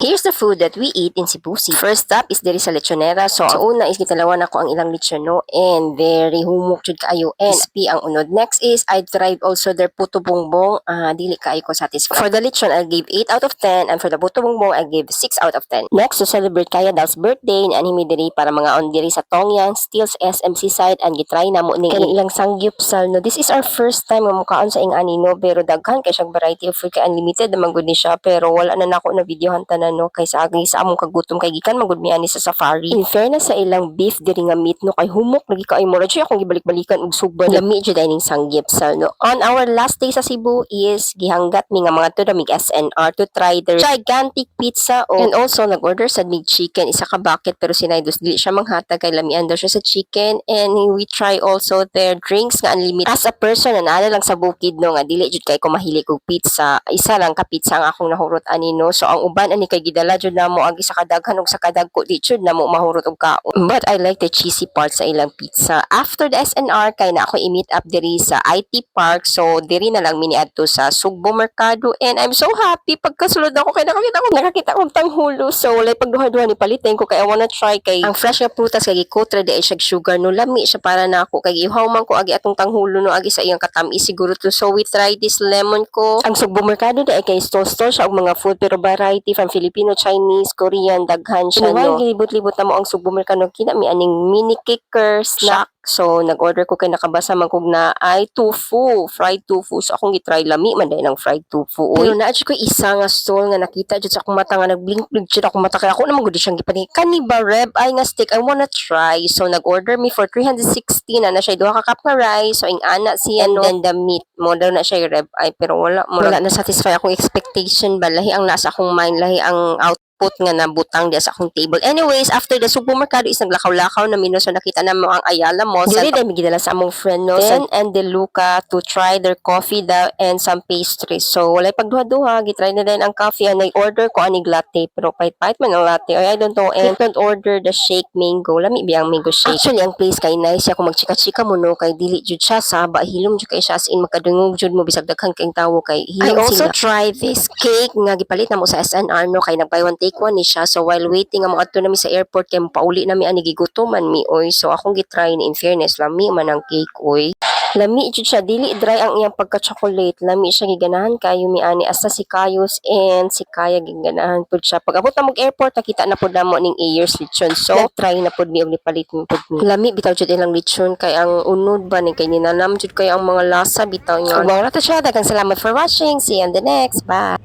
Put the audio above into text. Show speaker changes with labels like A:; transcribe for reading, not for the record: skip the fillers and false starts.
A: Here's the food that we eat in Cebu City. First up is diri sa lechonera. So, ang una is gitalawan ako ang ilang lechono and very humok jud kaayo and crispy ang unod. Next is I tried also their puto bongbong. Dili kaayo ko satisfied. For the lechon, I gave 8 out of 10 and for the puto bongbong, I gave 6 out of 10. Next, to celebrate kaya Dal's birthday ni anime diri para mga on diri sa Tongyan, Steels SMC side and gitry na mo ni ilang sangyupsal. No, this is our first time nga mukaon sa ing ani no, pero daghan kay siyang variety of food kay unlimited naman gud ni siya pero wala na nako na videohan tanan no kay sa agi sa among kagutom kay gikan magud mi ani sa safari. In fairness sa ilang beef diri nga meat no kay humok lagi kay mura jud akong gibalik-balikan og sugban lami jud dining sangyupsal no. On our last day sa Cebu is gihanggat mi nga mga tuda mig SNR to try their gigantic pizza and also nag-order sa mig chicken isa ka bucket pero sinaydos dili siya manghatag kay lamian daw siya sa chicken and we try also their drinks nga unlimited. As a person na naa lang sa bukid no nga dili jud kay ko mahilig og pizza, isa lang ka pizza ang akong nahurot ani no. So ang uban ani kay gidala jud namo agi sa kadaghan og sa kadagko di jud namo mahurot og kaon. But I like the cheesy part sa ilang pizza. After the SNR kay na ako i-meet up diri sa IT Park so diri na lang mini adto sa Sugbo Mercado and I'm so happy pagkasulod ako kay nakakita ko tanghulo so walay pagduha-duha ni palitin ko kay I wanna try kay ang fresh nga prutas kay gikutra di ay siya sugar no lami siya para na ako kay ihaw man ko agi atong tanghulo no agi sa iyang katamis siguro to so we try this lemon ko. Ang Sugbo Mercado di ay kay store siya og mga food pero variety from Filipino, Chinese, Korean, daghan siya no. Gilibot-libot na mo ang Sugbo Mercado kina mi aning mini kicker snack. So, nag-order ko kay nakabasa man kog na ay tofu, fried tofu. So, akong gitry lami man dahil ng fried tofu. Pero naadyo ko isa nga stall nga nakita dyan sa akong mata nga nag-blink-blink dyan akong mata. Kaya ako naman gudi siyang gipanig. Kani ba reb? Ay nga steak, I wanna try. So, nag-order me for 360 na siya. Duha ka cup nga rice. So, ing ana siya no. And then the meat. Model na siya yung reb. Ay, pero wala na satisfy akong expectation ba. Lahi ang nasa akong mind. Lahi ang output nga nabutang diya sa akong table. Anyways, after the Sugbo Mercado is naglakaw-lakaw na mino so nakita na mo ang Ayala Mall. Dili dahil gidala sa among friend no. Then and De Luca to try their coffee daw and some pastries. So walay pagduha-duha, gitry na din ang coffee and nag-order ko anig latte pero pait-pait man ang latte. I don't know and don't order the shake mango. Lami biyang mango shake. Actually ang place kay nice siya kung magchika-chika mo no kay dili jud siya sa hilom jud kay siya as in makadungog jud mo bisag daghan kay tawo kay hilom. I also try this cake nga gipalit na mo sa SNR no kay nag-buy one take one ni siya. So while waiting ang mga adto nami sa airport kay pauli nami ani gigutoman mi oy. So akong gitry ni in fairness lami man ang cake oy. Lami jud siya dili dry ang iyang pagka-chocolate. Lami siya giganahan kayo mi ani asa si Kayos and si Kaya giganahan pud siya. Pag abot na mo airport nakita na pud namo ning Ayers lechon. So try na pud mi og nipalit mi pud mi. Lami bitaw jud ilang lechon kay ang unod ba ni kay ninanam jud kay ang mga lasa bitaw niya. Ug mga siya daghang salamat for watching. See you on the next. Bye.